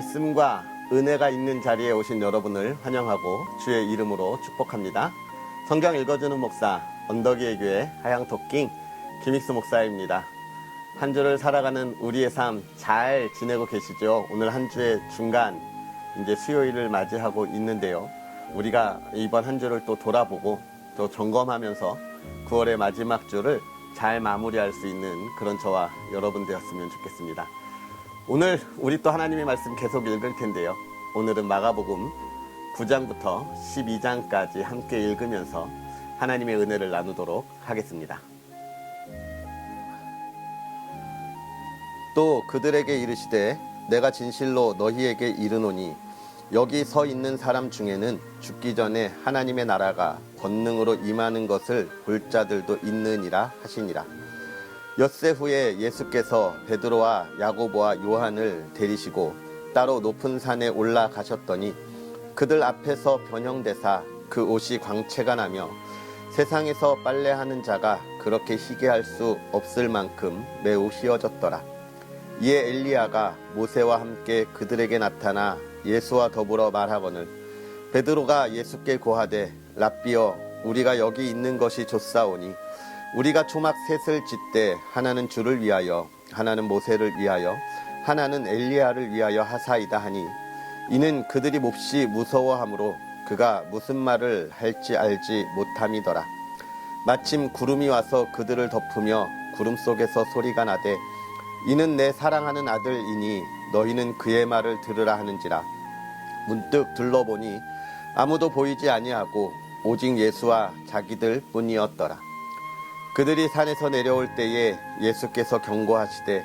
말씀과 은혜가 있는 자리에 오신 여러분을 환영하고 주의 이름으로 축복합니다. 성경 읽어주는 목사 언덕위의 교회 하양토킹 김익수 목사입니다. 한 주를 살아가는 우리의 삶 잘 지내고 계시죠? 오늘 한 주의 중간 이제 수요일을 맞이하고 있는데요. 우리가 이번 한 주를 또 돌아보고 또 점검하면서 9월의 마지막 주를 잘 마무리할 수 있는 그런 저와 여러분 되었으면 좋겠습니다. 오늘 우리 또 하나님의 말씀 계속 읽을 텐데요. 오늘은 마가복음 9장부터 12장까지 함께 읽으면서 하나님의 은혜를 나누도록 하겠습니다. 또 그들에게 이르시되 내가 진실로 너희에게 이르노니 여기 서 있는 사람 중에는 죽기 전에 하나님의 나라가 권능으로 임하는 것을 볼 자들도 있느니라 하시니라. 엿새 후에 예수께서 베드로와 야고보와 요한을 데리시고 따로 높은 산에 올라가셨더니 그들 앞에서 변형되사 그 옷이 광채가 나며 세상에서 빨래하는 자가 그렇게 희게 할 수 없을 만큼 매우 희어졌더라. 이에 엘리야가 모세와 함께 그들에게 나타나 예수와 더불어 말하거늘 베드로가 예수께 고하되 랍비여 우리가 여기 있는 것이 좋사오니 우리가 초막 셋을 짓되 하나는 주를 위하여 하나는 모세를 위하여 하나는 엘리야를 위하여 하사이다 하니 이는 그들이 몹시 무서워하므로 그가 무슨 말을 할지 알지 못함이더라. 마침 구름이 와서 그들을 덮으며 구름 속에서 소리가 나되 이는 내 사랑하는 아들이니 너희는 그의 말을 들으라 하는지라. 문득 둘러보니 아무도 보이지 아니하고 오직 예수와 자기들 뿐이었더라. 그들이 산에서 내려올 때에 예수께서 경고하시되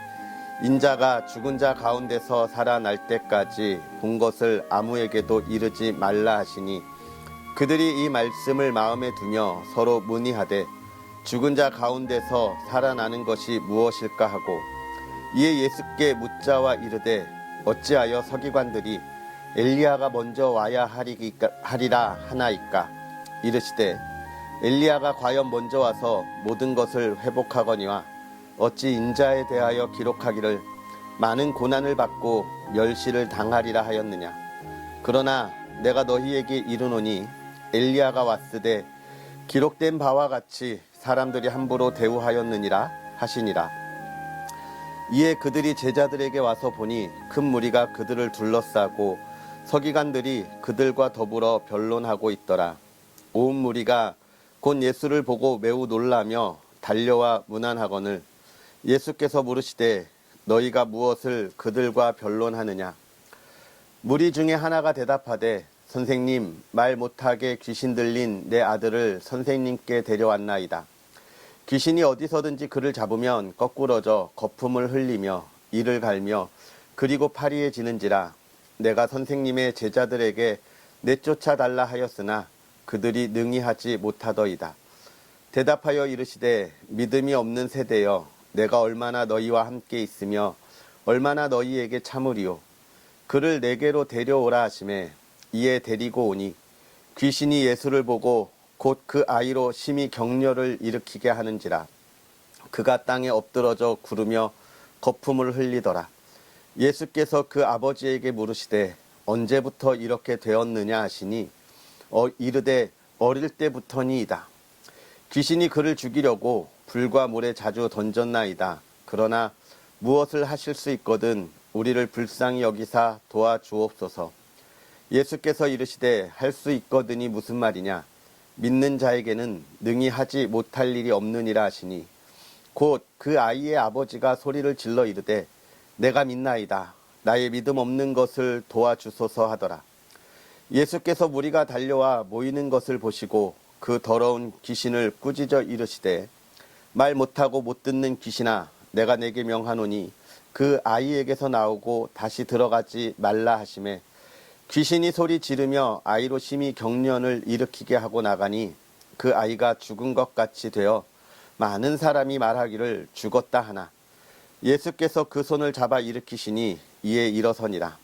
인자가 죽은 자 가운데서 살아날 때까지 본 것을 아무에게도 이르지 말라 하시니 그들이 이 말씀을 마음에 두며 서로 문의하되 죽은 자 가운데서 살아나는 것이 무엇일까 하고 이에 예수께 묻자와 이르되 어찌하여 서기관들이 엘리야가 먼저 와야 하리라 하나이까. 이르시되 엘리야가 과연 먼저 와서 모든 것을 회복하거니와 어찌 인자에 대하여 기록하기를 많은 고난을 받고 멸시를 당하리라 하였느냐. 그러나 내가 너희에게 이르노니 엘리야가 왔으되 기록된 바와 같이 사람들이 함부로 대우하였느니라 하시니라. 이에 그들이 제자들에게 와서 보니 큰 무리가 그들을 둘러싸고 서기관들이 그들과 더불어 변론하고 있더라. 온 무리가 곧 예수를 보고 매우 놀라며 달려와 문안하거늘 예수께서 물으시되 너희가 무엇을 그들과 변론하느냐. 무리 중에 하나가 대답하되 선생님 말 못하게 귀신 들린 내 아들을 선생님께 데려왔나이다. 귀신이 어디서든지 그를 잡으면 거꾸러져 거품을 흘리며 이를 갈며 그리고 파리해지는지라. 내가 선생님의 제자들에게 내쫓아 달라 하였으나 그들이 능히 하지 못하더이다. 대답하여 이르시되 믿음이 없는 세대여 내가 얼마나 너희와 함께 있으며 얼마나 너희에게 참으리요. 그를 내게로 데려오라 하시매 이에 데리고 오니 귀신이 예수를 보고 곧 그 아이로 심히 격려를 일으키게 하는지라. 그가 땅에 엎드러져 구르며 거품을 흘리더라. 예수께서 그 아버지에게 물으시되 언제부터 이렇게 되었느냐 하시니 이르되 어릴 때부터니이다. 귀신이 그를 죽이려고 불과 물에 자주 던졌나이다. 그러나 무엇을 하실 수 있거든 우리를 불쌍히 여기사 도와주옵소서. 예수께서 이르시되 할 수 있거든이 무슨 말이냐. 믿는 자에게는 능히 하지 못할 일이 없느니라 하시니 곧 그 아이의 아버지가 소리를 질러 이르되 내가 믿나이다. 나의 믿음 없는 것을 도와주소서 하더라. 예수께서 무리가 달려와 모이는 것을 보시고 그 더러운 귀신을 꾸짖어 이르시되 말 못하고 못 듣는 귀신아 내가 내게 명하노니 그 아이에게서 나오고 다시 들어가지 말라 하시매 귀신이 소리 지르며 아이로 심히 경련을 일으키게 하고 나가니 그 아이가 죽은 것 같이 되어 많은 사람이 말하기를 죽었다 하나 예수께서 그 손을 잡아 일으키시니 이에 일어서니라.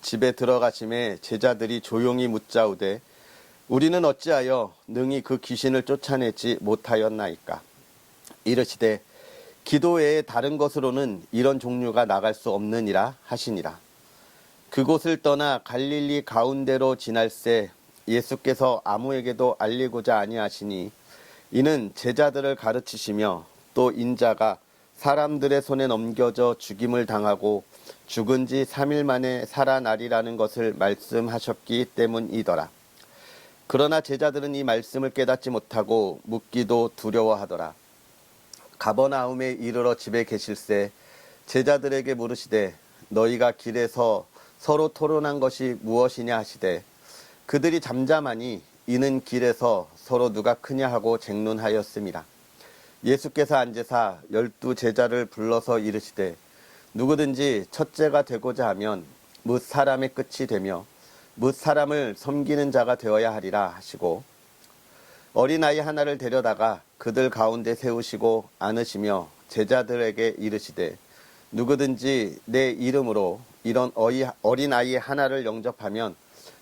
집에 들어가심에 제자들이 조용히 묻자우되 우리는 어찌하여 능히 그 귀신을 쫓아내지 못하였나이까. 이르시되 기도 외에 다른 것으로는 이런 종류가 나갈 수 없느니라 하시니라. 그곳을 떠나 갈릴리 가운데로 지날새 예수께서 아무에게도 알리고자 아니하시니 이는 제자들을 가르치시며 또 인자가 사람들의 손에 넘겨져 죽임을 당하고 죽은 지 3일 만에 살아나리라는 것을 말씀하셨기 때문이더라. 그러나 제자들은 이 말씀을 깨닫지 못하고 묻기도 두려워하더라. 가버나움에 이르러 집에 계실새 제자들에게 물으시되 너희가 길에서 서로 토론한 것이 무엇이냐 하시되 그들이 잠잠하니 이는 길에서 서로 누가 크냐 하고 쟁론하였습니다. 예수께서 앉으사 12 제자를 불러서 이르시되 누구든지 첫째가 되고자 하면 뭇 사람의 끝이 되며 뭇 사람을 섬기는 자가 되어야 하리라 하시고 어린아이 하나를 데려다가 그들 가운데 세우시고 안으시며 제자들에게 이르시되 누구든지 내 이름으로 이런 어린아이 하나를 영접하면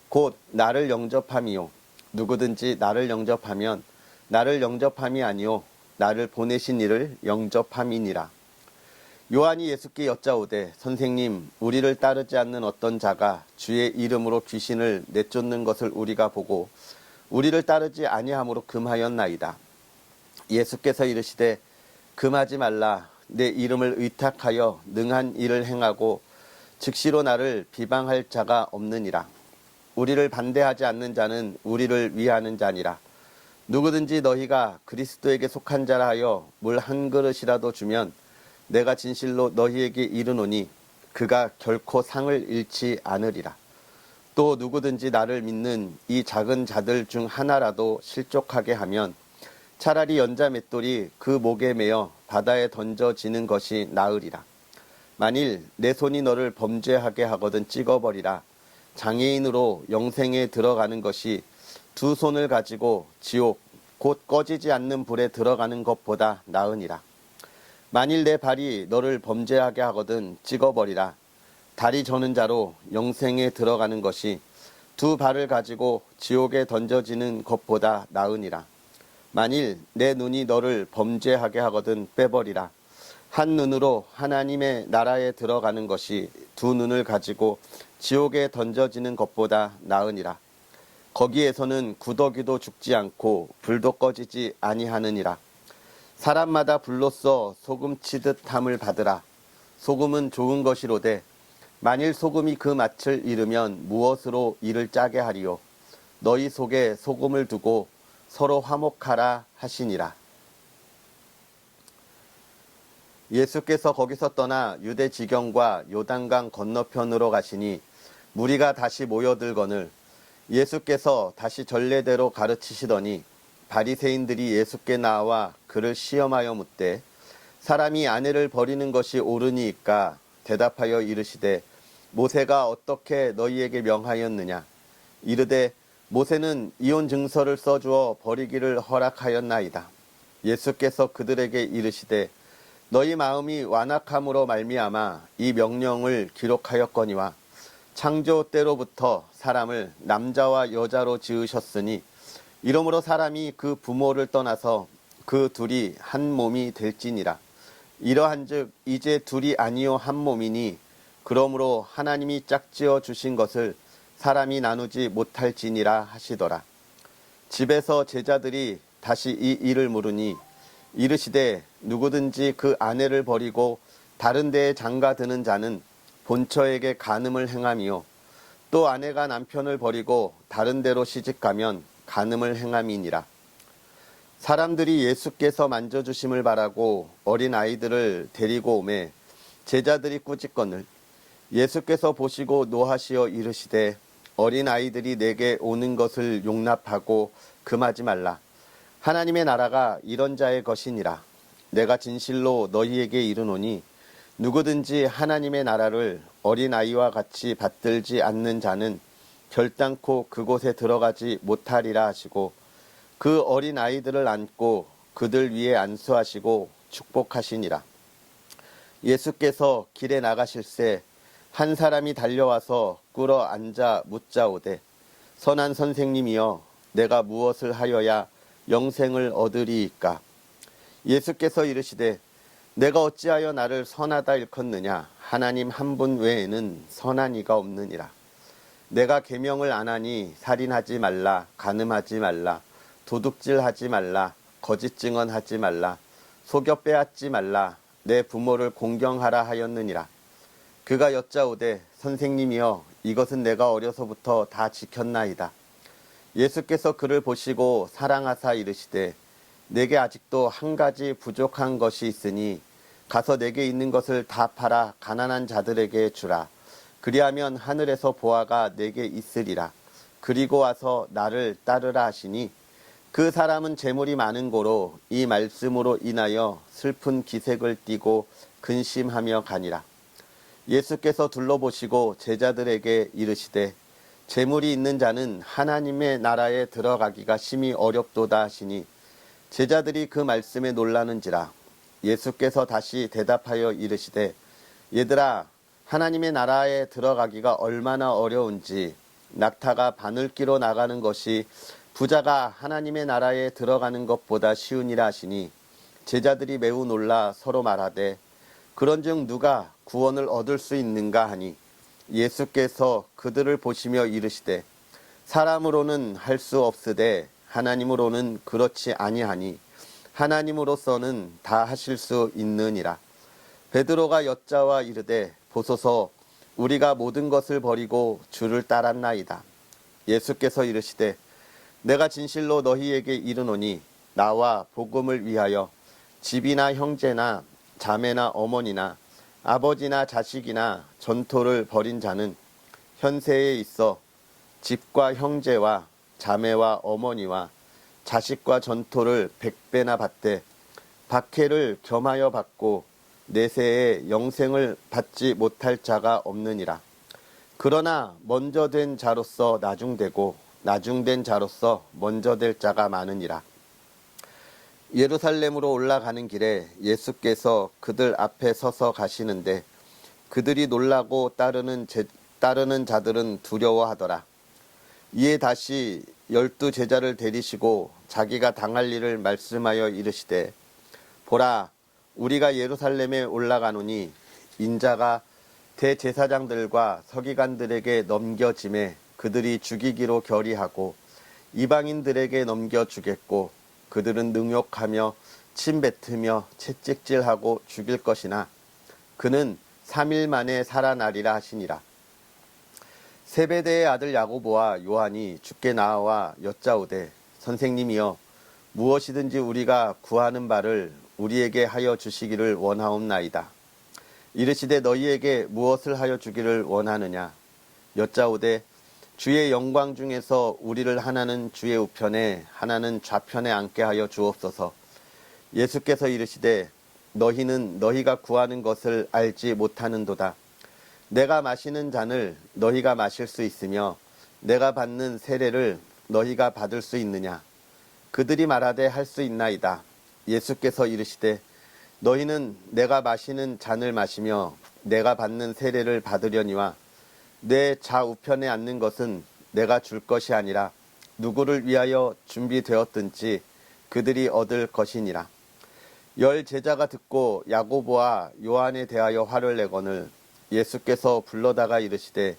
곧 나를 영접함이요 누구든지 나를 영접하면 나를 영접함이 아니요 나를 보내신 이를 영접함이니라. 요한이 예수께 여짜오되 선생님 우리를 따르지 않는 어떤 자가 주의 이름으로 귀신을 내쫓는 것을 우리가 보고 우리를 따르지 아니함으로 금하였나이다. 예수께서 이르시되 금하지 말라. 내 이름을 의탁하여 능한 일을 행하고 즉시로 나를 비방할 자가 없느니라. 우리를 반대하지 않는 자는 우리를 위하는 자니라. 누구든지 너희가 그리스도에게 속한 자라 하여 물 한 그릇이라도 주면 내가 진실로 너희에게 이르노니 그가 결코 상을 잃지 않으리라. 또 누구든지 나를 믿는 이 작은 자들 중 하나라도 실족하게 하면 차라리 연자 맷돌이 그 목에 매어 바다에 던져지는 것이 나으리라. 만일 내 손이 너를 범죄하게 하거든 찍어버리라. 장애인으로 영생에 들어가는 것이 두 손을 가지고 지옥 곧 꺼지지 않는 불에 들어가는 것보다 나으니라. 만일 내 발이 너를 범죄하게 하거든 찍어버리라. 다리 저는 자로 영생에 들어가는 것이 두 발을 가지고 지옥에 던져지는 것보다 나으니라. 만일 내 눈이 너를 범죄하게 하거든 빼버리라. 한 눈으로 하나님의 나라에 들어가는 것이 두 눈을 가지고 지옥에 던져지는 것보다 나으니라. 거기에서는 구더기도 죽지 않고 불도 꺼지지 아니하느니라. 사람마다 불로써 소금 치듯 함을 받으라. 소금은 좋은 것이로되 만일 소금이 그 맛을 잃으면 무엇으로 이를 짜게 하리요. 너희 속에 소금을 두고 서로 화목하라 하시니라. 예수께서 거기서 떠나 유대 지경과 요단강 건너편으로 가시니 무리가 다시 모여들거늘 예수께서 다시 전례대로 가르치시더니 바리새인들이 예수께 나와 그를 시험하여 묻되 사람이 아내를 버리는 것이 옳으니이까 대답하여 이르시되 모세가 어떻게 너희에게 명하였느냐. 이르되 모세는 이혼 증서를 써주어 버리기를 허락하였나이다. 예수께서 그들에게 이르시되 너희 마음이 완악함으로 말미암아 이 명령을 기록하였거니와 창조 때로부터 사람을 남자와 여자로 지으셨으니 이러므로 사람이 그 부모를 떠나서 그 둘이 한 몸이 될지니라. 이러한즉 이제 둘이 아니요 한 몸이니 그러므로 하나님이 짝지어 주신 것을 사람이 나누지 못할지니라 하시더라. 집에서 제자들이 다시 이 일을 물으니 이르시되 누구든지 그 아내를 버리고 다른 데에 장가드는 자는 본처에게 간음을 행함이요 또 아내가 남편을 버리고 다른 데로 시집가면 간음을 행함이니라. 사람들이 예수께서 만져주심을 바라고 어린 아이들을 데리고 오매 제자들이 꾸짖거늘 예수께서 보시고 노하시어 이르시되 어린 아이들이 내게 오는 것을 용납하고 금하지 말라. 하나님의 나라가 이런 자의 것이니라. 내가 진실로 너희에게 이르노니 누구든지 하나님의 나라를 어린 아이와 같이 받들지 않는 자는 결단코 그곳에 들어가지 못하리라 하시고 그 어린 아이들을 안고 그들 위에 안수하시고 축복하시니라. 예수께서 길에 나가실새 한 사람이 달려와서 꿇어 앉아 묻자오되 선한 선생님이여 내가 무엇을 하여야 영생을 얻으리이까. 예수께서 이르시되 내가 어찌하여 나를 선하다 일컫느냐? 하나님 한 분 외에는 선한 이가 없느니라. 내가 계명을 안 하니 살인하지 말라, 간음하지 말라, 도둑질하지 말라, 거짓 증언하지 말라, 속여 빼앗지 말라, 내 부모를 공경하라 하였느니라. 그가 여짜오되 선생님이여 이것은 내가 어려서부터 다 지켰나이다. 예수께서 그를 보시고 사랑하사 이르시되 내게 아직도 한 가지 부족한 것이 있으니 가서 내게 있는 것을 다 팔아 가난한 자들에게 주라. 그리하면 하늘에서 보화가 내게 있으리라. 그리고 와서 나를 따르라 하시니 그 사람은 재물이 많은 고로 이 말씀으로 인하여 슬픈 기색을 띠고 근심하며 가니라. 예수께서 둘러보시고 제자들에게 이르시되 재물이 있는 자는 하나님의 나라에 들어가기가 심히 어렵도다 하시니 제자들이 그 말씀에 놀라는지라. 예수께서 다시 대답하여 이르시되 얘들아 하나님의 나라에 들어가기가 얼마나 어려운지 낙타가 바늘기로 나가는 것이 부자가 하나님의 나라에 들어가는 것보다 쉬우니라 하시니 제자들이 매우 놀라 서로 말하되 그런즉 누가 구원을 얻을 수 있는가 하니 예수께서 그들을 보시며 이르시되 사람으로는 할 수 없으되 하나님으로는 그렇지 아니하니 하나님으로서는 다 하실 수 있느니라. 베드로가 여짜와 이르되 보소서 우리가 모든 것을 버리고 주를 따랐나이다. 예수께서 이르시되 내가 진실로 너희에게 이르노니 나와 복음을 위하여 집이나 형제나 자매나 어머니나 아버지나 자식이나 전토를 벌인 자는 현세에 있어 집과 형제와 자매와 어머니와 자식과 전토를 100배나 받되 박해를 겸하여 받고 내세에 영생을 받지 못할 자가 없느니라. 그러나 먼저 된 자로서 나중되고 나중된 자로서 먼저 될 자가 많으니라. 예루살렘으로 올라가는 길에 예수께서 그들 앞에 서서 가시는데 그들이 놀라고 따르는 자들은 두려워하더라. 이에 다시 12 제자를 데리시고 자기가 당할 일을 말씀하여 이르시되 보라 우리가 예루살렘에 올라가노니 인자가 대제사장들과 서기관들에게 넘겨짐에 그들이 죽이기로 결의하고 이방인들에게 넘겨주겠고 그들은 능욕하며 침뱉으며 채찍질하고 죽일 것이나 그는 3일 만에 살아나리라 하시니라. 세베대의 아들 야고보와 요한이 주께 나와 여짜오되 선생님이여 무엇이든지 우리가 구하는 바를 우리에게 하여 주시기를 원하옵나이다. 이르시되 너희에게 무엇을 하여 주기를 원하느냐. 여짜오되 주의 영광 중에서 우리를 하나는 주의 우편에 하나는 좌편에 앉게 하여 주옵소서. 예수께서 이르시되 너희는 너희가 구하는 것을 알지 못하는도다. 내가 마시는 잔을 너희가 마실 수 있으며 내가 받는 세례를 너희가 받을 수 있느냐. 그들이 말하되 할 수 있나이다. 예수께서 이르시되 너희는 내가 마시는 잔을 마시며 내가 받는 세례를 받으려니와 내 좌우편에 앉는 것은 내가 줄 것이 아니라 누구를 위하여 준비되었든지 그들이 얻을 것이니라. 10 제자가 듣고 야고보와 요한에 대하여 화를 내거늘 예수께서 불러다가 이르시되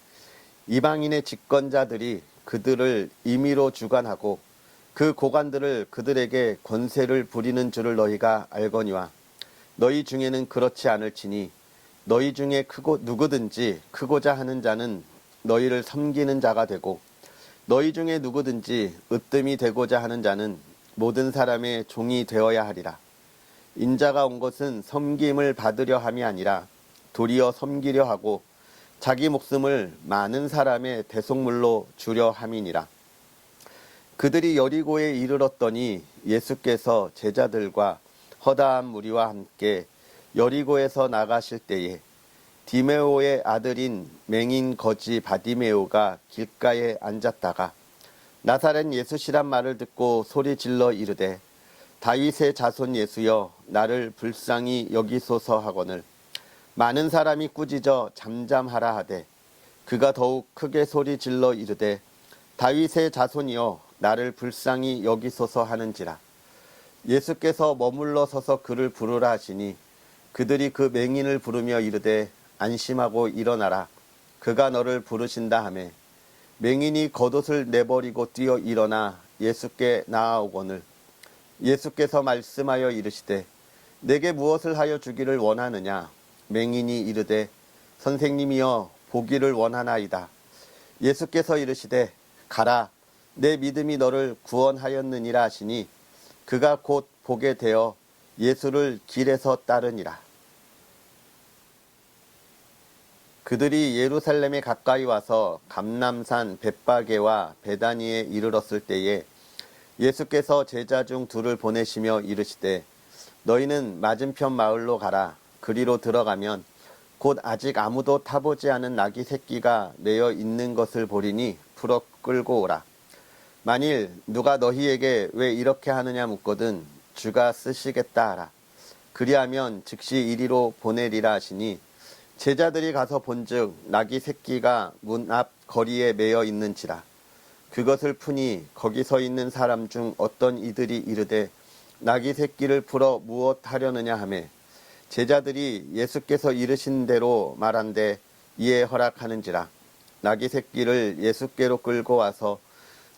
이방인의 집권자들이 그들을 임의로 주관하고 그 고관들을 그들에게 권세를 부리는 줄을 너희가 알거니와 너희 중에는 그렇지 않을지니 너희 중에 누구든지 크고자 하는 자는 너희를 섬기는 자가 되고 너희 중에 누구든지 으뜸이 되고자 하는 자는 모든 사람의 종이 되어야 하리라. 인자가 온 것은 섬김을 받으려 함이 아니라 도리어 섬기려 하고 자기 목숨을 많은 사람의 대속물로 주려 함이니라. 그들이 여리고에 이르렀더니 예수께서 제자들과 허다한 무리와 함께 여리고에서 나가실 때에 디메오의 아들인 맹인 거지 바디메오가 길가에 앉았다가 나사렛 예수시란 말을 듣고 소리 질러 이르되 다윗의 자손 예수여 나를 불쌍히 여기소서 하거늘 많은 사람이 꾸짖어 잠잠하라 하되 그가 더욱 크게 소리 질러 이르되 다윗의 자손이여 나를 불쌍히 여기소서 하는지라. 예수께서 머물러 서서 그를 부르라 하시니 그들이 그 맹인을 부르며 이르되 안심하고 일어나라. 그가 너를 부르신다 하매 맹인이 겉옷을 내버리고 뛰어 일어나 예수께 나아오거늘 예수께서 말씀하여 이르시되 내게 무엇을 하여 주기를 원하느냐. 맹인이 이르되 선생님이여 보기를 원하나이다. 예수께서 이르시되 가라. 내 믿음이 너를 구원하였느니라 하시니 그가 곧 보게 되어 예수를 길에서 따르니라. 그들이 예루살렘에 가까이 와서 감람산 벳바게와 베다니에 이르렀을 때에 예수께서 제자 중 둘을 보내시며 이르시되 너희는 맞은편 마을로 가라. 그리로 들어가면 곧 아직 아무도 타보지 않은 나귀 새끼가 매여 있는 것을 보리니 풀어 끌고 오라. 만일 누가 너희에게 왜 이렇게 하느냐 묻거든 주가 쓰시겠다 하라. 그리하면 즉시 이리로 보내리라 하시니 제자들이 가서 본즉 나귀 새끼가 문 앞 거리에 매여 있는지라. 그것을 푸니 거기 서 있는 사람 중 어떤 이들이 이르되 나귀 새끼를 풀어 무엇 하려느냐 하매 제자들이 예수께서 이르신 대로 말한데 이에 허락하는지라. 나귀 새끼를 예수께로 끌고 와서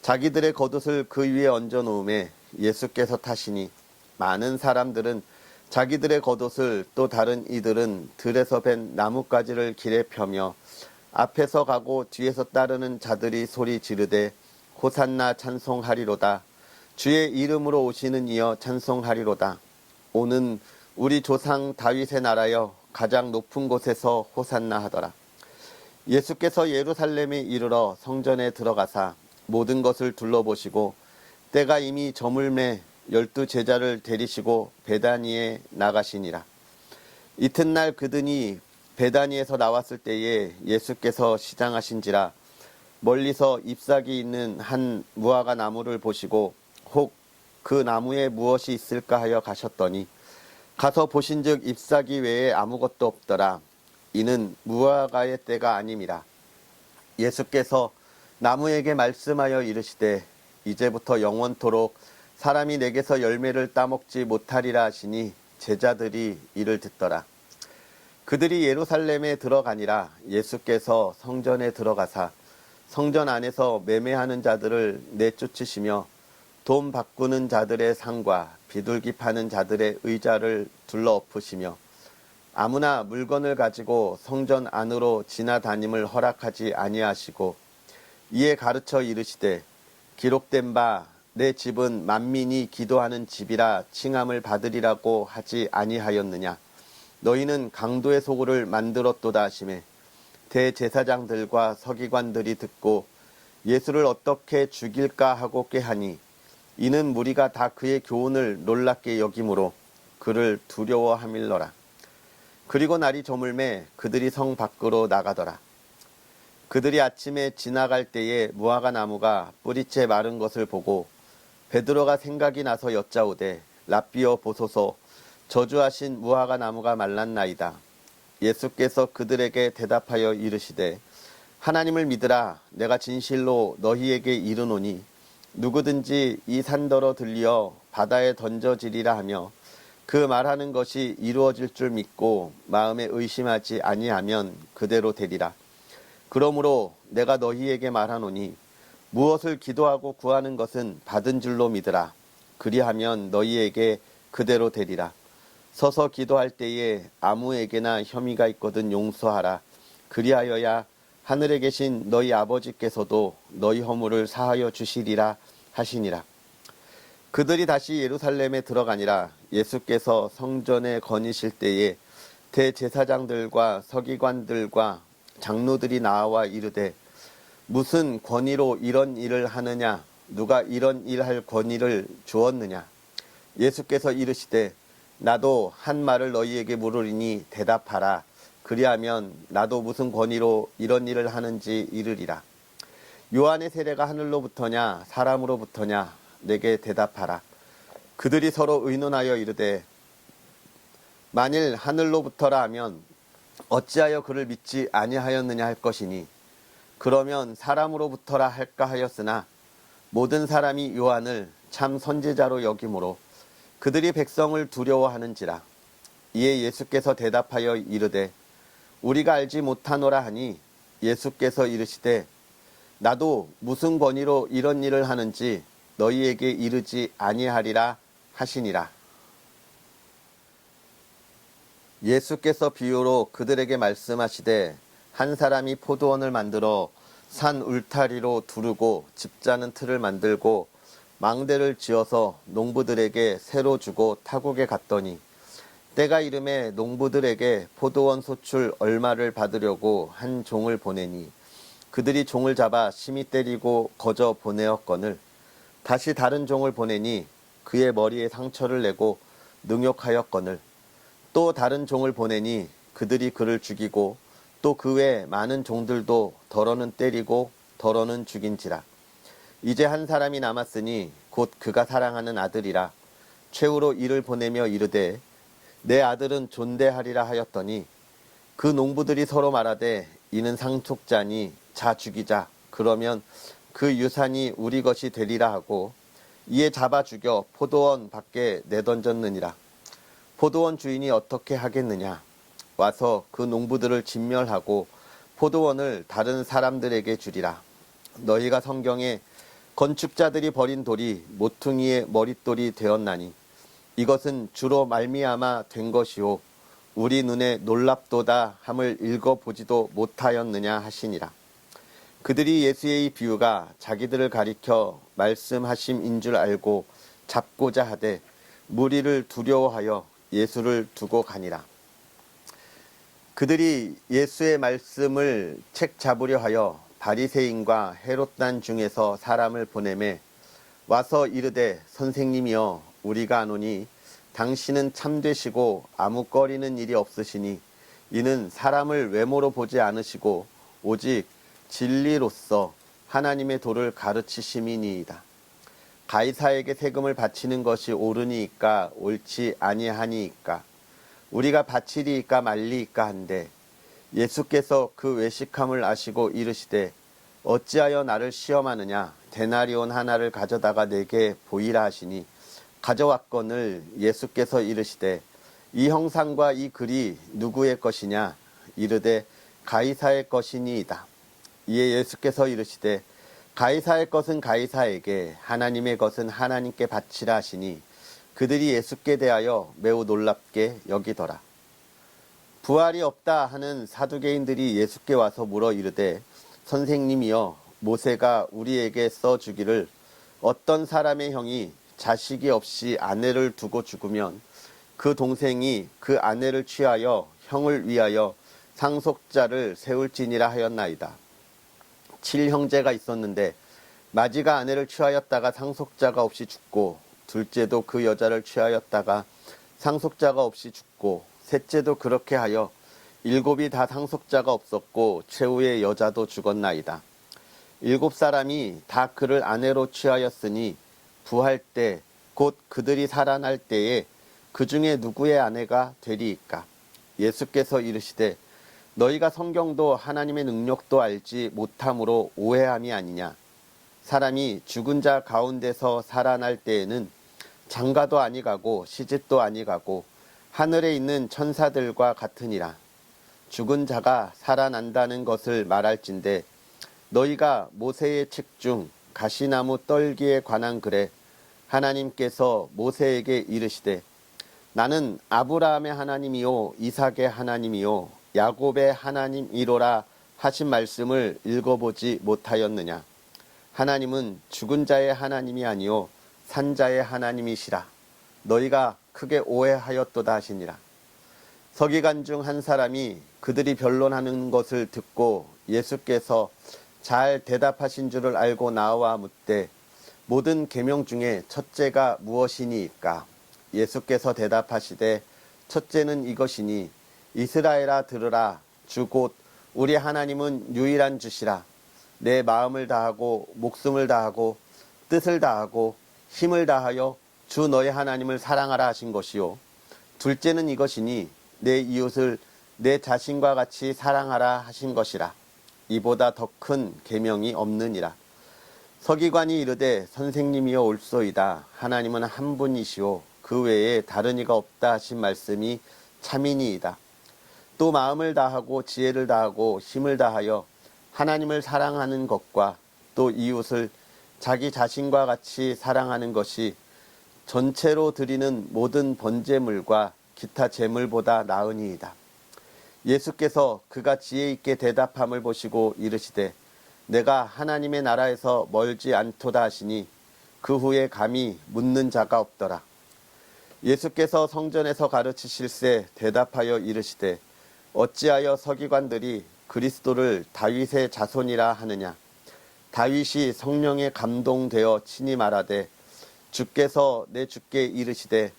자기들의 겉옷을 그 위에 얹어 놓음에 예수께서 타시니 많은 사람들은 자기들의 겉옷을 또 다른 이들은 들에서 벤 나뭇가지를 길에 펴며 앞에서 가고 뒤에서 따르는 자들이 소리 지르되 호산나 찬송하리로다. 주의 이름으로 오시는 이여 찬송하리로다. 오는 우리 조상 다윗의 나라여 가장 높은 곳에서 호산나 하더라. 예수께서 예루살렘에 이르러 성전에 들어가사 모든 것을 둘러보시고 때가 이미 저물매 12 제자를 데리시고 베다니에 나가시니라. 이튿날 그들이 베다니에서 나왔을 때에 예수께서 시장하신지라 멀리서 잎사귀 있는 한 무화과 나무를 보시고 혹 그 나무에 무엇이 있을까 하여 가셨더니 가서 보신즉 잎사귀 외에 아무것도 없더라. 이는 무화과의 때가 아님이라. 예수께서 나무에게 말씀하여 이르시되 이제부터 영원토록 사람이 내게서 열매를 따먹지 못하리라 하시니 제자들이 이를 듣더라. 그들이 예루살렘에 들어가니라. 예수께서 성전에 들어가사 성전 안에서 매매하는 자들을 내쫓으시며 돈 바꾸는 자들의 상과 비둘기 파는 자들의 의자를 둘러 엎으시며 아무나 물건을 가지고 성전 안으로 지나다님을 허락하지 아니하시고 이에 가르쳐 이르시되 기록된 바 내 집은 만민이 기도하는 집이라 칭함을 받으리라고 하지 아니하였느냐. 너희는 강도의 소굴을 만들었도다 하시매 대제사장들과 서기관들이 듣고 예수를 어떻게 죽일까 하고 꾀하니 이는 무리가 다 그의 교훈을 놀랍게 여김으로 그를 두려워함일러라. 그리고 날이 저물매 그들이 성 밖으로 나가더라. 그들이 아침에 지나갈 때에 무화과 나무가 뿌리째 마른 것을 보고 베드로가 생각이 나서 여짜오되 랍비여 보소서 저주하신 무화과 나무가 말랐나이다. 예수께서 그들에게 대답하여 이르시되 하나님을 믿으라. 내가 진실로 너희에게 이르노니 누구든지 이 산더러 들려 바다에 던져지리라 하며 그 말하는 것이 이루어질 줄 믿고 마음에 의심하지 아니하면 그대로 되리라. 그러므로 내가 너희에게 말하노니 무엇을 기도하고 구하는 것은 받은 줄로 믿으라. 그리하면 너희에게 그대로 되리라. 서서 기도할 때에 아무에게나 혐의가 있거든 용서하라. 그리하여야 하늘에 계신 너희 아버지께서도 너희 허물을 사하여 주시리라 하시니라. 그들이 다시 예루살렘에 들어가니라. 예수께서 성전에 거니실 때에 대제사장들과 서기관들과 장로들이 나와 이르되 무슨 권위로 이런 일을 하느냐. 누가 이런 일할 권위를 주었느냐. 예수께서 이르시되 나도 한 말을 너희에게 물으리니 대답하라. 그리하면 나도 무슨 권위로 이런 일을 하는지 이르리라. 요한의 세례가 하늘로부터냐 사람으로부터냐 내게 대답하라. 그들이 서로 의논하여 이르되 만일 하늘로부터라 하면 어찌하여 그를 믿지 아니하였느냐 할 것이니 그러면 사람으로부터라 할까 하였으나 모든 사람이 요한을 참 선지자로 여김으로 그들이 백성을 두려워하는지라. 이에 예수께서 대답하여 이르되 우리가 알지 못하노라 하니 예수께서 이르시되 나도 무슨 권위로 이런 일을 하는지 너희에게 이르지 아니하리라 하시니라. 예수께서 비유로 그들에게 말씀하시되 한 사람이 포도원을 만들어 산 울타리로 두르고 집자는 틀을 만들고 망대를 지어서 농부들에게 새로 주고 타국에 갔더니 때가 이름에 농부들에게 포도원 소출 얼마를 받으려고 한 종을 보내니 그들이 종을 잡아 심히 때리고 거저 보내었거늘 다시 다른 종을 보내니 그의 머리에 상처를 내고 능욕하였거늘 또 다른 종을 보내니 그들이 그를 죽이고 또 그 외 많은 종들도 더러는 때리고 더러는 죽인지라. 이제 한 사람이 남았으니 곧 그가 사랑하는 아들이라. 최후로 이를 보내며 이르되 내 아들은 존대하리라 하였더니 그 농부들이 서로 말하되 이는 상속자니 자 죽이자. 그러면 그 유산이 우리 것이 되리라 하고 이에 잡아 죽여 포도원 밖에 내던졌느니라. 포도원 주인이 어떻게 하겠느냐. 와서 그 농부들을 진멸하고 포도원을 다른 사람들에게 주리라. 너희가 성경에 건축자들이 버린 돌이 모퉁이의 머릿돌이 되었나니 이것은 주로 말미암아 된 것이요 우리 눈에 놀랍도다 함을 읽어보지도 못하였느냐 하시니라. 그들이 예수의 이 비유가 자기들을 가리켜 말씀하심인 줄 알고 잡고자 하되 무리를 두려워하여 예수를 두고 가니라. 그들이 예수의 말씀을 책 잡으려 하여 바리새인과 헤롯단 중에서 사람을 보내매 와서 이르되 선생님이여 우리가 아노니 당신은 참되시고 아무 꺼리는 일이 없으시니 이는 사람을 외모로 보지 않으시고 오직 진리로서 하나님의 도를 가르치심이니이다. 가이사에게 세금을 바치는 것이 옳으니이까 옳지 아니하니이까 우리가 바치리이까 말리이까 한데 예수께서 그 외식함을 아시고 이르시되 어찌하여 나를 시험하느냐 데나리온 하나를 가져다가 내게 보이라 하시니 가져왔거늘 예수께서 이르시되 이 형상과 이 글이 누구의 것이냐 이르되 가이사의 것이니이다. 이에 예수께서 이르시되 가이사의 것은 가이사에게 하나님의 것은 하나님께 바치라 하시니 그들이 예수께 대하여 매우 놀랍게 여기더라. 부활이 없다 하는 사두개인들이 예수께 와서 물어 이르되 선생님이여 모세가 우리에게 써주기를 어떤 사람의 형이 자식이 없이 아내를 두고 죽으면 그 동생이 그 아내를 취하여 형을 위하여 상속자를 세울지니라 하였나이다. 7형제가 있었는데 마지가 아내를 취하였다가 상속자가 없이 죽고 둘째도 그 여자를 취하였다가 상속자가 없이 죽고 셋째도 그렇게 하여 7이 다 상속자가 없었고 최후의 여자도 죽었나이다. 7사람이 다 그를 아내로 취하였으니 부할 때 곧 그들이 살아날 때에 그 중에 누구의 아내가 되리이까. 예수께서 이르시되 너희가 성경도 하나님의 능력도 알지 못함으로 오해함이 아니냐. 사람이 죽은 자 가운데서 살아날 때에는 장가도 아니가고 시집도 아니가고 하늘에 있는 천사들과 같으니라. 죽은 자가 살아난다는 것을 말할진대 너희가 모세의 책 중 가시나무 떨기에 관한 글에 하나님께서 모세에게 이르시되 나는 아브라함의 하나님이요 이삭의 하나님이요 야곱의 하나님이로라 하신 말씀을 읽어보지 못하였느냐. 하나님은 죽은 자의 하나님이 아니요 산자의 하나님이시라. 너희가 크게 오해하였도다 하시니라. 서기관 중 한 사람이 그들이 변론하는 것을 듣고 예수께서 잘 대답하신 줄을 알고 나와 묻되 모든 계명 중에 첫째가 무엇이니이까. 예수께서 대답하시되 첫째는 이것이니 이스라엘아 들으라. 주 곧 우리 하나님은 유일한 주시라. 내 마음을 다하고 목숨을 다하고 뜻을 다하고 힘을 다하여 주 너의 하나님을 사랑하라 하신 것이요. 둘째는 이것이니 내 이웃을 내 자신과 같이 사랑하라 하신 것이라. 이보다 더 큰 계명이 없느니라. 서기관이 이르되 선생님이여 옳소이다. 하나님은 한 분이시오 그 외에 다른 이가 없다 하신 말씀이 참이니이다. 또 마음을 다하고 지혜를 다하고 힘을 다하여 하나님을 사랑하는 것과 또 이웃을 자기 자신과 같이 사랑하는 것이 전체로 드리는 모든 번제물과 기타 제물보다 나으니이다. 예수께서 그가 지혜 있게 대답함을 보시고 이르시되 내가 하나님의 나라에서 멀지 않도다 하시니 그 후에 감히 묻는 자가 없더라. 예수께서 성전에서 가르치실세 대답하여 이르시되 어찌하여 서기관들이 그리스도를 다윗의 자손이라 하느냐. 다윗이 성령에 감동되어 친히 말하되 주께서 내 주께 이르시되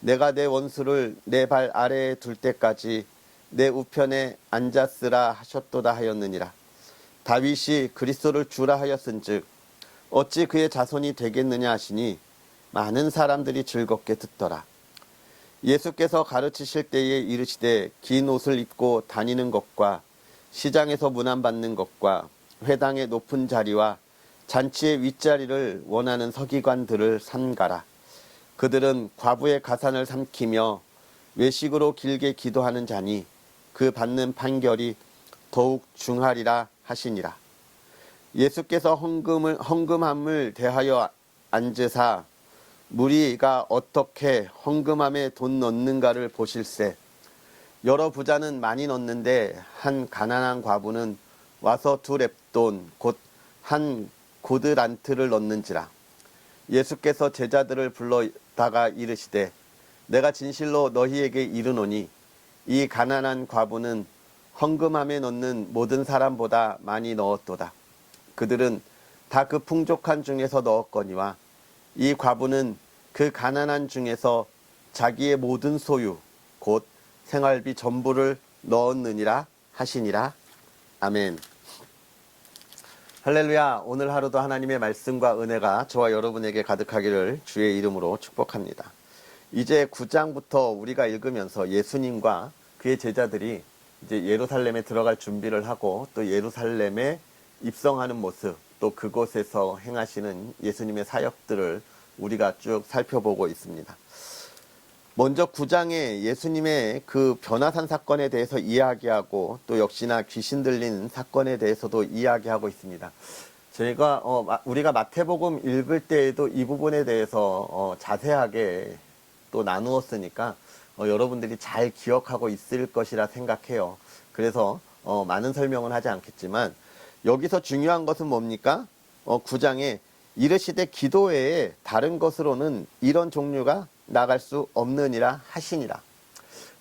내가 내 원수를 내 발 아래에 둘 때까지 내 우편에 앉았으라 하셨도다 하였느니라. 다윗이 그리스도를 주라 하였은즉 어찌 그의 자손이 되겠느냐 하시니 많은 사람들이 즐겁게 듣더라. 예수께서 가르치실 때에 이르시되 긴 옷을 입고 다니는 것과 시장에서 문안받는 것과 회당의 높은 자리와 잔치의 윗자리를 원하는 서기관들을 삼가라. 그들은 과부의 가산을 삼키며 외식으로 길게 기도하는 자니 그 받는 판결이 더욱 중하리라 하시니라. 예수께서 헌금함을 대하여 앉으사 무리가 어떻게 헌금함에 돈 넣는가를 보실세. 여러 부자는 많이 넣는데 한 가난한 과부는 와서 2렙돈 곧 한 고드란트를 넣는지라. 예수께서 제자들을 불러다가 이르시되 내가 진실로 너희에게 이르노니 이 가난한 과부는 헌금함에 넣는 모든 사람보다 많이 넣었도다. 그들은 다 그 풍족한 중에서 넣었거니와 이 과부는 그 가난한 중에서 자기의 모든 소유 곧 생활비 전부를 넣었느니라 하시니라. 아멘. 할렐루야. 오늘 하루도 하나님의 말씀과 은혜가 저와 여러분에게 가득하기를 주의 이름으로 축복합니다. 이제 9장부터 우리가 읽으면서 예수님과 그의 제자들이 이제 예루살렘에 들어갈 준비를 하고 또 예루살렘에 입성하는 모습, 또 그곳에서 행하시는 예수님의 사역들을 우리가 쭉 살펴보고 있습니다. 먼저 9장에 예수님의 그 변화산 사건에 대해서 이야기하고 또 역시나 귀신 들린 사건에 대해서도 이야기하고 있습니다. 우리가 마태복음 읽을 때에도 이 부분에 대해서 자세하게 또 나누었으니까 여러분들이 잘 기억하고 있을 것이라 생각해요. 그래서 많은 설명은 하지 않겠지만 여기서 중요한 것은 뭡니까? 9장에 이르시되 기도 외에 다른 것으로는 이런 종류가 나갈 수 없느니라 하시니라.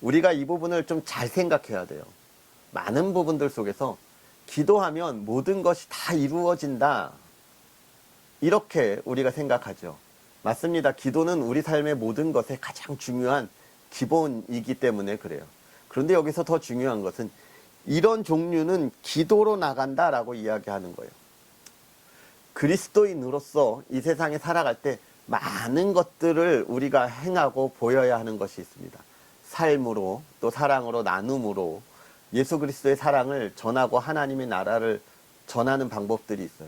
우리가 이 부분을 좀 잘 생각해야 돼요. 많은 부분들 속에서 기도하면 모든 것이 다 이루어진다, 이렇게 우리가 생각하죠. 맞습니다. 기도는 우리 삶의 모든 것에 가장 중요한 기본이기 때문에 그래요. 그런데 여기서 더 중요한 것은 이런 종류는 기도로 나간다라고 이야기하는 거예요. 그리스도인으로서 이 세상에 살아갈 때 많은 것들을 우리가 행하고 보여야 하는 것이 있습니다. 삶으로 또 사랑으로 나눔으로 예수 그리스도의 사랑을 전하고 하나님의 나라를 전하는 방법들이 있어요.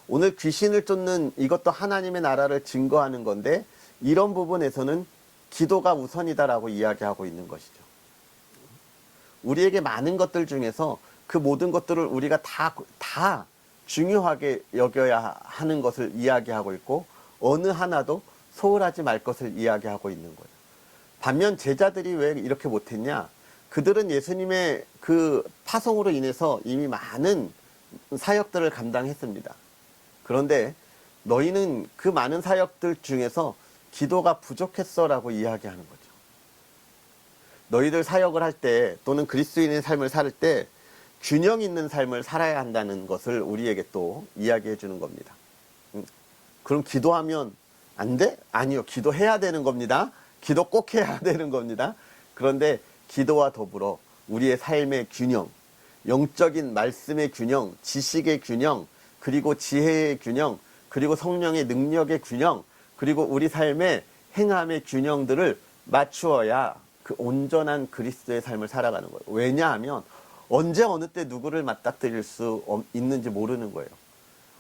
오늘 귀신을 쫓는 이것도 하나님의 나라를 증거하는 건데 이런 부분에서는 기도가 우선이다라고 이야기하고 있는 것이죠. 우리에게 많은 것들 중에서 그 모든 것들을 우리가 다 중요하게 여겨야 하는 것을 이야기하고 있고 어느 하나도 소홀하지 말 것을 이야기하고 있는 거예요. 반면 제자들이 왜 이렇게 못했냐? 그들은 예수님의 그 파송으로 인해서 이미 많은 사역들을 감당했습니다. 그런데 너희는 그 많은 사역들 중에서 기도가 부족했어라고 이야기하는 거죠. 너희들 사역을 할 때 또는 그리스도인의 삶을 살 때 균형 있는 삶을 살아야 한다는 것을 우리에게 또 이야기해 주는 겁니다. 그럼 기도하면 안 돼? 아니요. 기도해야 되는 겁니다. 기도 꼭 해야 되는 겁니다. 그런데 기도와 더불어 우리의 삶의 균형, 영적인 말씀의 균형, 지식의 균형, 그리고 지혜의 균형, 그리고 성령의 능력의 균형, 그리고 우리 삶의 행함의 균형들을 맞추어야 그 온전한 그리스도의 삶을 살아가는 거예요. 왜냐하면 언제 어느 때 누구를 맞닥뜨릴 수 있는지 모르는 거예요.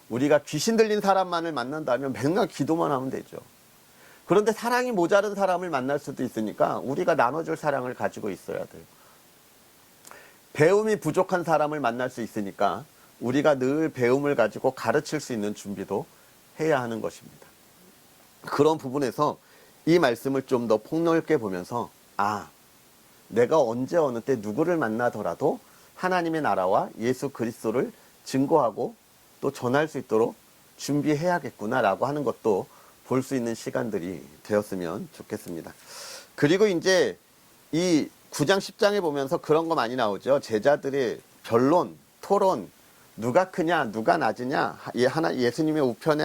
우리가 귀신 들린 사람만을 만난다면 맨날 기도만 하면 되죠. 그런데 사랑이 모자른 사람을 만날 수도 있으니까 우리가 나눠줄 사랑을 가지고 있어야 돼요. 배움이 부족한 사람을 만날 수 있으니까 우리가 늘 배움을 가지고 가르칠 수 있는 준비도 해야 하는 것입니다. 그런 부분에서 이 말씀을 좀 더 폭넓게 보면서 내가 언제 어느 때 누구를 만나더라도 하나님의 나라와 예수 그리스도를 증거하고 또 전할 수 있도록 준비해야겠구나라고 하는 것도 볼 수 있는 시간들이 되었으면 좋겠습니다. 그리고 이제 이 9장 10장에 보면서 그런 거 많이 나오죠. 제자들의 변론, 토론, 누가 크냐, 누가 낮으냐, 예수님의 우편에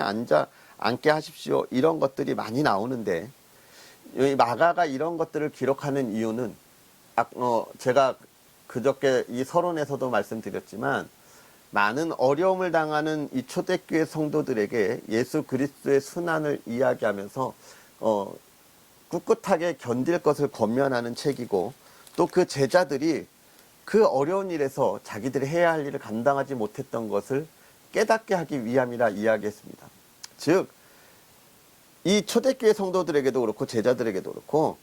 앉게 하십시오. 이런 것들이 많이 나오는데 마가가 이런 것들을 기록하는 이유는 제가 그저께 이 서론에서도 말씀드렸지만 많은 어려움을 당하는 이 초대교회 성도들에게 예수 그리스도의 순환을 이야기하면서 꿋꿋하게 견딜 것을 권면하는 책이고 또 그 제자들이 그 어려운 일에서 자기들이 해야 할 일을 감당하지 못했던 것을 깨닫게 하기 위함이라 이야기했습니다. 즉, 이 초대교회 성도들에게도 그렇고 제자들에게도 그렇고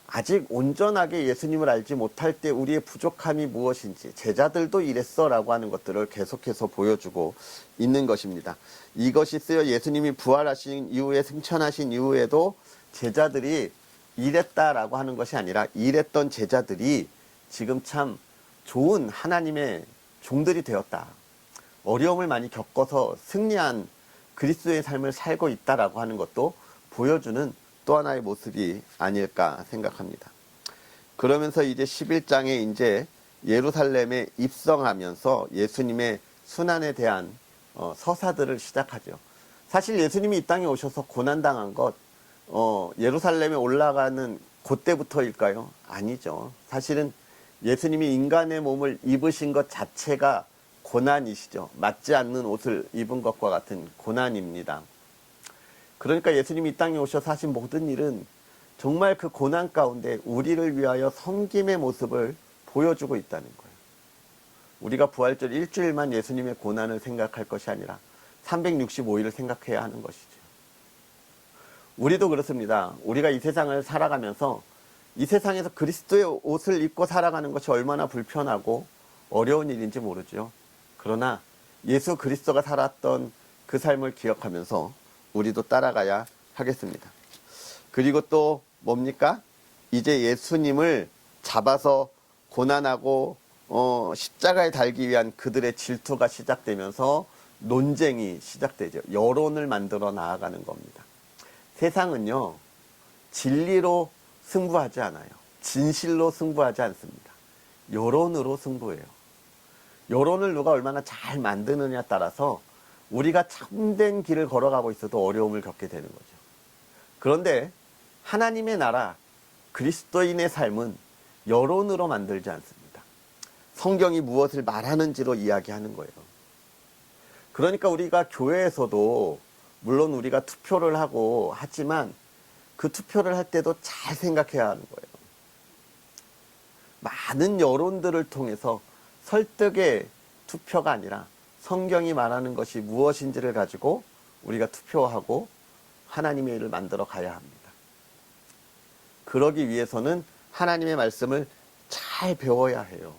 아직 온전하게 예수님을 알지 못할 때 우리의 부족함이 무엇인지 제자들도 이랬어 라고 하는 것들을 계속해서 보여주고 있는 것입니다. 이것이 쓰여 예수님이 부활하신 이후에 승천하신 이후에도 제자들이 이랬다라고 하는 것이 아니라 이랬던 제자들이 지금 참 좋은 하나님의 종들이 되었다. 어려움을 많이 겪어서 승리한 그리스도의 삶을 살고 있다라고 하는 것도 보여주는 또 하나의 모습이 아닐까 생각합니다. 그러면서 이제 11장에 이제 예루살렘에 입성하면서 예수님의 순환에 대한 서사들을 시작하죠. 사실 예수님이 이 땅에 오셔서 고난당한 것 예루살렘에 올라가는 그때부터일까요? 아니죠. 사실은 예수님이 인간의 몸을 입으신 것 자체가 고난이시죠. 맞지 않는 옷을 입은 것과 같은 고난입니다. 그러니까 예수님이 이 땅에 오셔서 하신 모든 일은 정말 그 고난 가운데 우리를 위하여 섬김의 모습을 보여주고 있다는 거예요. 우리가 부활절 일주일만 예수님의 고난을 생각할 것이 아니라 365일을 생각해야 하는 것이죠. 우리도 그렇습니다. 우리가 이 세상을 살아가면서 이 세상에서 그리스도의 옷을 입고 살아가는 것이 얼마나 불편하고 어려운 일인지 모르죠. 그러나 예수 그리스도가 살았던 그 삶을 기억하면서 우리도 따라가야 하겠습니다. 그리고 또 뭡니까? 이제 예수님을 잡아서 고난하고 십자가에 달기 위한 그들의 질투가 시작되면서 논쟁이 시작되죠. 여론을 만들어 나아가는 겁니다. 세상은요, 진리로 승부하지 않아요. 진실로 승부하지 않습니다. 여론으로 승부해요. 여론을 누가 얼마나 잘 만드느냐에 따라서 우리가 참된 길을 걸어가고 있어도 어려움을 겪게 되는 거죠. 그런데 하나님의 나라, 그리스도인의 삶은 여론으로 만들지 않습니다. 성경이 무엇을 말하는지로 이야기하는 거예요. 그러니까 우리가 교회에서도 물론 우리가 투표를 하고 하지만 그 투표를 할 때도 잘 생각해야 하는 거예요. 많은 여론들을 통해서 설득의 투표가 아니라 성경이 말하는 것이 무엇인지를 가지고 우리가 투표하고 하나님의 일을 만들어 가야 합니다. 그러기 위해서는 하나님의 말씀을 잘 배워야 해요.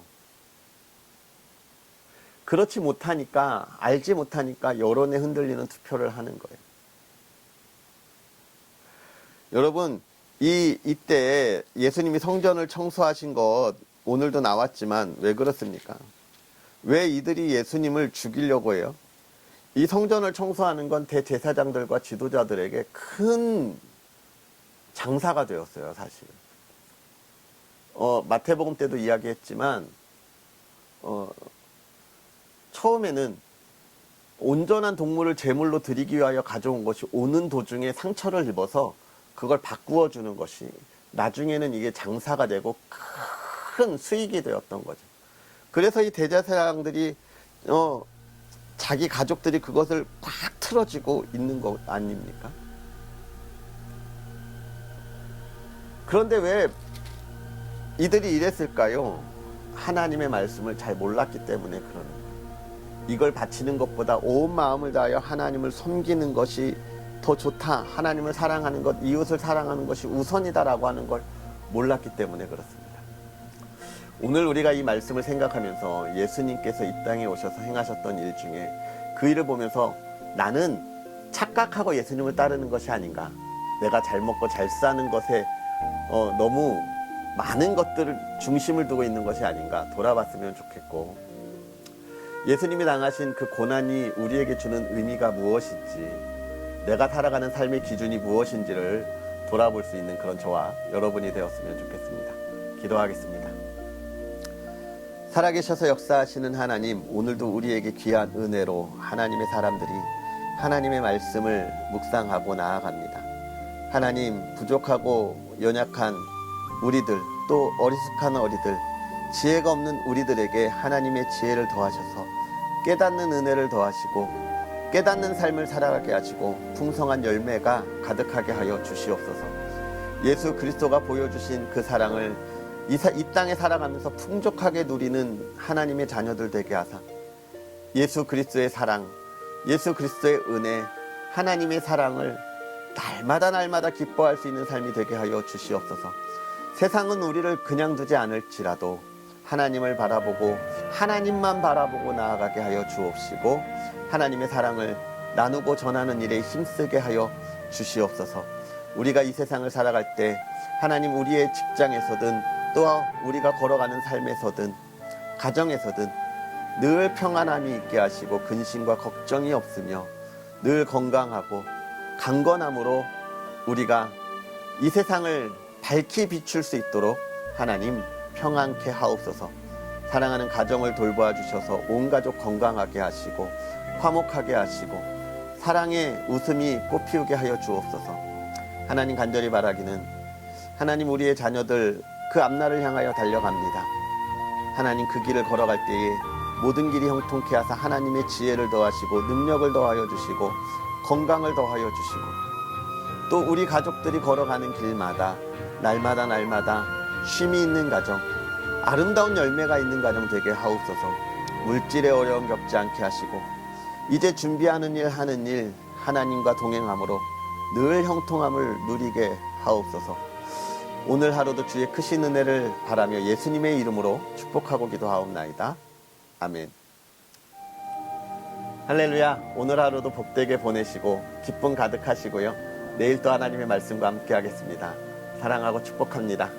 그렇지 못하니까, 알지 못하니까 여론에 흔들리는 투표를 하는 거예요. 여러분, 이때 예수님이 성전을 청소하신 것 오늘도 나왔지만 왜 그렇습니까? 왜 이들이 예수님을 죽이려고 해요? 이 성전을 청소하는 건 대제사장들과 지도자들에게 큰 장사가 되었어요, 사실. 마태복음 때도 이야기했지만, 처음에는 온전한 동물을 제물로 드리기 위하여 가져온 것이 오는 도중에 상처를 입어서 그걸 바꾸어 주는 것이 나중에는 이게 장사가 되고 큰 수익이 되었던 거죠. 그래서 이 대제사장들이 자기 가족들이 그것을 꽉 틀어지고 있는 것 아닙니까? 그런데 왜 이들이 이랬을까요? 하나님의 말씀을 잘 몰랐기 때문에 그러는 거예요. 이걸 바치는 것보다 온 마음을 다하여 하나님을 섬기는 것이 더 좋다. 하나님을 사랑하는 것, 이웃을 사랑하는 것이 우선이다라고 하는 걸 몰랐기 때문에 그렇습니다. 오늘 우리가 이 말씀을 생각하면서 예수님께서 이 땅에 오셔서 행하셨던 일 중에 그 일을 보면서 나는 착각하고 예수님을 따르는 것이 아닌가, 내가 잘 먹고 잘 사는 것에 너무 많은 것들을 중심을 두고 있는 것이 아닌가 돌아봤으면 좋겠고, 예수님이 당하신 그 고난이 우리에게 주는 의미가 무엇인지, 내가 살아가는 삶의 기준이 무엇인지를 돌아볼 수 있는 그런 저와 여러분이 되었으면 좋겠습니다. 기도하겠습니다. 살아계셔서 역사하시는 하나님, 오늘도 우리에게 귀한 은혜로 하나님의 사람들이 하나님의 말씀을 묵상하고 나아갑니다. 하나님, 부족하고 연약한 우리들, 또 어리숙한 어리들, 지혜가 없는 우리들에게 하나님의 지혜를 더하셔서 깨닫는 은혜를 더하시고 깨닫는 삶을 살아가게 하시고 풍성한 열매가 가득하게 하여 주시옵소서. 예수 그리스도가 보여주신 그 사랑을 이 땅에 살아가면서 풍족하게 누리는 하나님의 자녀들 되게 하사 예수 그리스도의 사랑, 예수 그리스도의 은혜, 하나님의 사랑을 날마다 기뻐할 수 있는 삶이 되게 하여 주시옵소서. 세상은 우리를 그냥 두지 않을지라도 하나님을 바라보고 하나님만 바라보고 나아가게 하여 주옵시고, 하나님의 사랑을 나누고 전하는 일에 힘쓰게 하여 주시옵소서. 우리가 이 세상을 살아갈 때 하나님, 우리의 직장에서든 또 우리가 걸어가는 삶에서든 가정에서든 늘 평안함이 있게 하시고 근심과 걱정이 없으며 늘 건강하고 강건함으로 우리가 이 세상을 밝히 비출 수 있도록 하나님 평안케 하옵소서. 사랑하는 가정을 돌보아 주셔서 온 가족 건강하게 하시고 화목하게 하시고 사랑의 웃음이 꽃피우게 하여 주옵소서. 하나님, 간절히 바라기는 하나님, 우리의 자녀들 그 앞날을 향하여 달려갑니다. 하나님, 그 길을 걸어갈 때에 모든 길이 형통케 하사 하나님의 지혜를 더하시고 능력을 더하여 주시고 건강을 더하여 주시고, 또 우리 가족들이 걸어가는 길마다 날마다 쉼이 있는 가정, 아름다운 열매가 있는 가정 되게 하옵소서. 물질의 어려움 겪지 않게 하시고 이제 준비하는 일 하는 일 하나님과 동행함으로 늘 형통함을 누리게 하옵소서. 오늘 하루도 주의 크신 은혜를 바라며 예수님의 이름으로 축복하고 기도하옵나이다. 아멘. 할렐루야. 오늘 하루도 복되게 보내시고 기쁨 가득하시고요. 내일 또 하나님의 말씀과 함께 하겠습니다. 사랑하고 축복합니다.